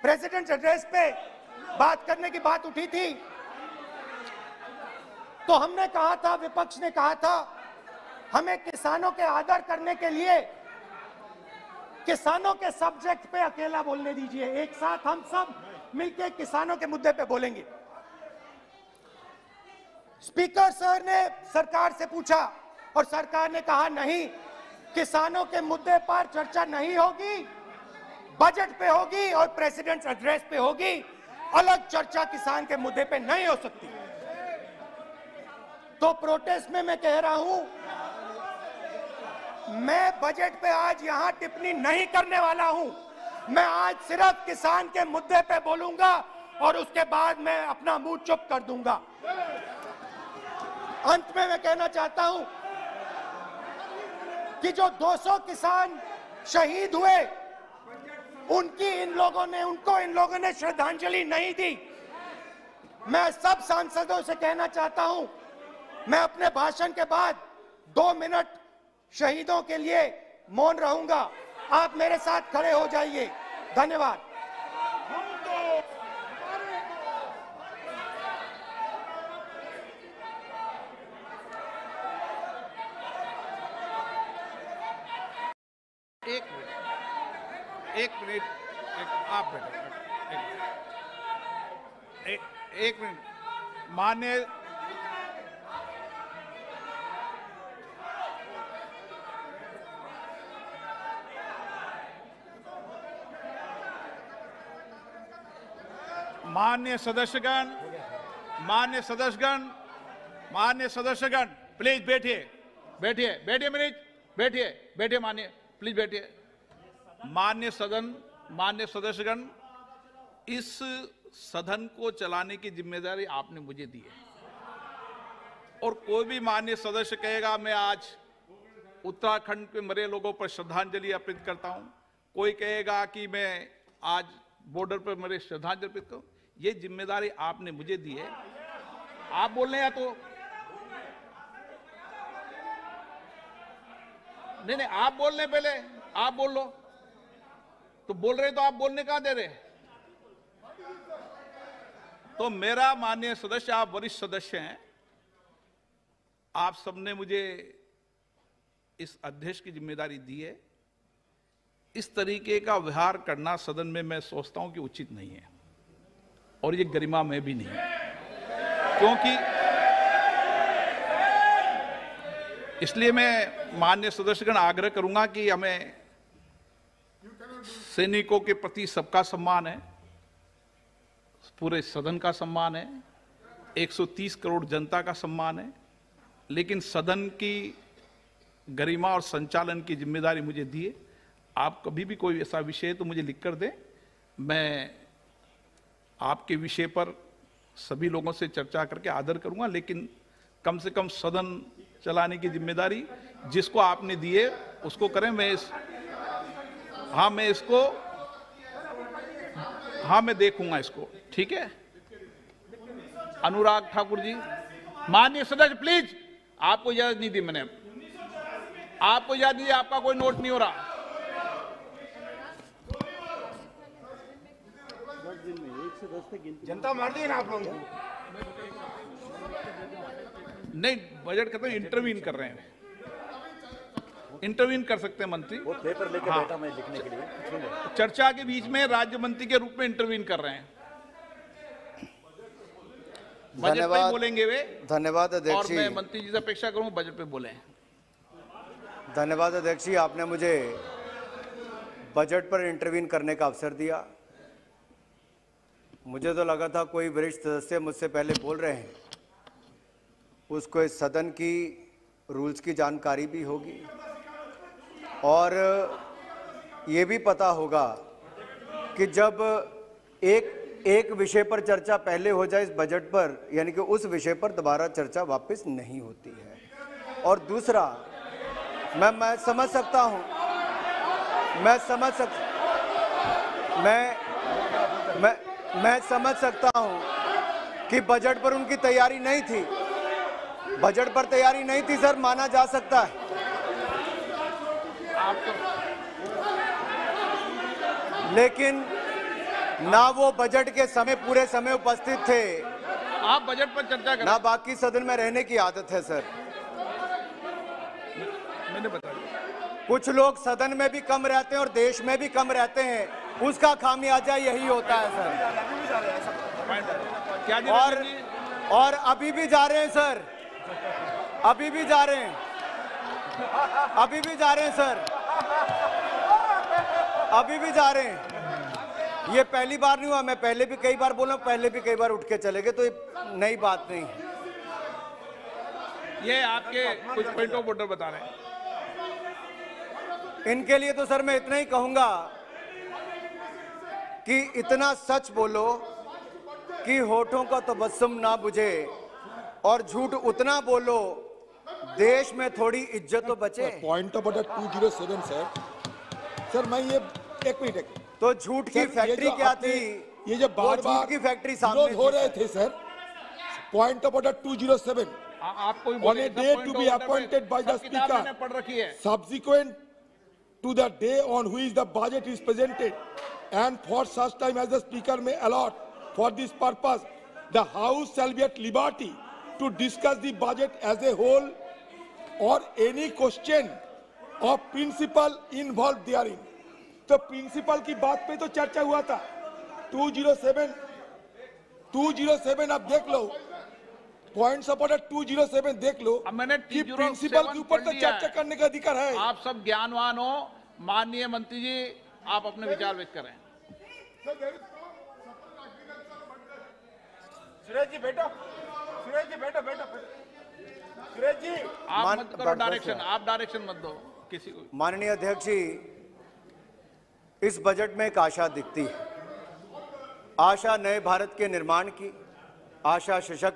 President address पे बात करने की बात उठी थी, तो हमने कहा था, विपक्ष ने कहा था, हमें किसानों के आदर करने के लिए किसानों के सब्जेक्ट पे अकेला बोलने दीजिए, एक साथ हम सब मिलकर किसानों के मुद्दे पे बोलेंगे। स्पीकर सर ने सरकार से पूछा और सरकार ने कहा नहीं, किसानों के मुद्दे पर चर्चा नहीं होगी, बजट पे होगी और प्रेसिडेंट एड्रेस पे होगी, अलग चर्चा किसान के मुद्दे पे नहीं हो सकती। तो प्रोटेस्ट में मैं कह रहा हूं, मैं बजट पे आज यहां टिप्पणी नहीं करने वाला हूं। मैं आज सिर्फ किसान के मुद्दे पे बोलूंगा और उसके बाद मैं अपना मुंह चुप कर दूंगा। अंत में मैं कहना चाहता हूं कि जो 200 किसान शहीद हुए, उनको इन लोगों ने श्रद्धांजलि नहीं दी। मैं सब सांसदों से कहना चाहता हूं, मैं अपने भाषण के बाद 2 मिनट शहीदों के लिए मौन रहूंगा। आप मेरे साथ खड़े हो जाइए। धन्यवाद। एक मिनट, आप बैठो। एक मिनट, माननीय सदस्यगण, प्लीज बैठिए माननीय, प्लीज बैठिए। माननीय सदस्यगण, इस सदन को चलाने की जिम्मेदारी आपने मुझे दी है और कोई भी माननीय सदस्य कहेगा मैं आज उत्तराखंड के मरे लोगों पर श्रद्धांजलि अर्पित करता हूं, कोई कहेगा कि मैं आज बॉर्डर पर मरे श्रद्धांजलि अर्पित करूं, ये जिम्मेदारी आपने मुझे दी है। आप बोल रहे हैं या तो नहीं, आप बोल रहे, पहले आप बोल लो। तो बोल रहे तो आप बोलने कहां दे रहे? तो मेरा माननीय सदस्य, आप वरिष्ठ सदस्य हैं, आप सबने मुझे इस अध्यक्ष की जिम्मेदारी दी है। इस तरीके का व्यवहार करना सदन में मैं सोचता हूं कि उचित नहीं है और ये गरिमा में भी नहीं है, क्योंकि इसलिए मैं माननीय सदस्यगण आग्रह करूंगा कि हमें सैनिकों के प्रति सबका सम्मान है, पूरे सदन का सम्मान है, 130 करोड़ जनता का सम्मान है, लेकिन सदन की गरिमा और संचालन की जिम्मेदारी मुझे दी है। आप कभी भी कोई ऐसा विषय है तो मुझे लिख कर दें, मैं आपके विषय पर सभी लोगों से चर्चा करके आदर करूंगा, लेकिन कम से कम सदन चलाने की जिम्मेदारी जिसको आपने दी है उसको करें। मैं देखूंगा इसको, ठीक है। अनुराग ठाकुर जी, माननीय सदस्य प्लीज, आपको इजाजत नहीं दी मैंने, आपको इजाजत दी, आपका कोई नोट नहीं हो रहा। जनता मार दी ना आप लोगों को। नहीं, बजट खत्म, इंटरवीन कर रहे हैं, इंटरवीन कर सकते हैं मंत्री। वो पेपर लेके बैठा मैं लिखने के लिए। चर्चा के बीच में राज्य मंत्री के रूप में इंटरवीन कर रहे हैं। बजट पे बोलेंगे वे। धन्यवाद अध्यक्ष और जी। मैं मंत्री जी से अपेक्षा करूं बजट पे बोले। धन्यवाद अध्यक्ष जी, आपने मुझे बजट पर इंटरवीन करने का अवसर दिया। मुझे तो लगा था कोई वरिष्ठ सदस्य मुझसे पहले बोल रहे हैं, उसको इस सदन की रूल्स की जानकारी भी होगी और ये भी पता होगा कि जब एक विषय पर चर्चा पहले हो जाए इस बजट पर, यानी कि उस विषय पर दोबारा चर्चा वापस नहीं होती है। और दूसरा, मैं समझ सकता हूं, मैं समझ सकता हूं कि बजट पर उनकी तैयारी नहीं थी, बजट पर तैयारी नहीं थी सर, माना जा सकता है। ना वो बजट के समय पूरे समय उपस्थित थे, आप बजट पर चर्चा करें। ना बाकी सदन में रहने की आदत है सर। मैंने बताया कुछ लोग सदन में भी कम रहते हैं और देश में भी कम रहते हैं, उसका खामियाजा यही होता है सर। क्या और अभी भी जा रहे हैं सर, अभी भी जा रहे हैं, अभी भी जा रहे हैं सर, अभी भी जा रहे हैं। ये पहली बार नहीं हुआ, मैं पहले भी कई बार बोला, पहले भी कई बार उठ के चले गए, तो ये नई बात नहीं। ये आपके कुछ पॉइंट ऑफ ऑर्डर बता रहे हैं। इनके लिए तो सर मैं इतना ही कहूंगा कि इतना सच बोलो कि होठों का तबस्सुम ना बुझे, और झूठ उतना बोलो देश में थोड़ी इज्जत तो बचे। पॉइंट ऑफ ऑर्डर 207 सर मैं ये एक मिनट तो झूठ की फैक्ट्री क्या थी? ये जो बार बार की फैक्ट्री सामने हो रहे थे सर। पॉइंट ऑफ ऑर्डर 207 आपको on a day to be appointed by the speaker पढ़ रखी है। subsequent to the day on which the budget is presented, and for such time as the speaker may allot for this purpose, the house shall be at liberty to discuss the budget as a whole or any question of principle involved therein. तो principal की बात पे तो चर्चा हुआ था। 207 आप देख लो, पॉइंट्स ऑफ ऑर्डर 207 देख लो। अब मैंने कि प्रिंसिपल के ऊपर तो चर्चा करने का अधिकार है। आप सब ज्ञानवान हो, माननीय मंत्री जी, आप अपने विचार व्यक्त करें। सुरेश जी बैठो, सुरेश जी बैठो, बैठो सुरेश जी। आप मत करो डायरेक्शन, आप डायरेक्शन मत दो किसी को। माननीय अध्यक्ष जी, इस बजट में एक आशा दिखती है, आशा नए भारत के निर्माण की, आशा सशक्त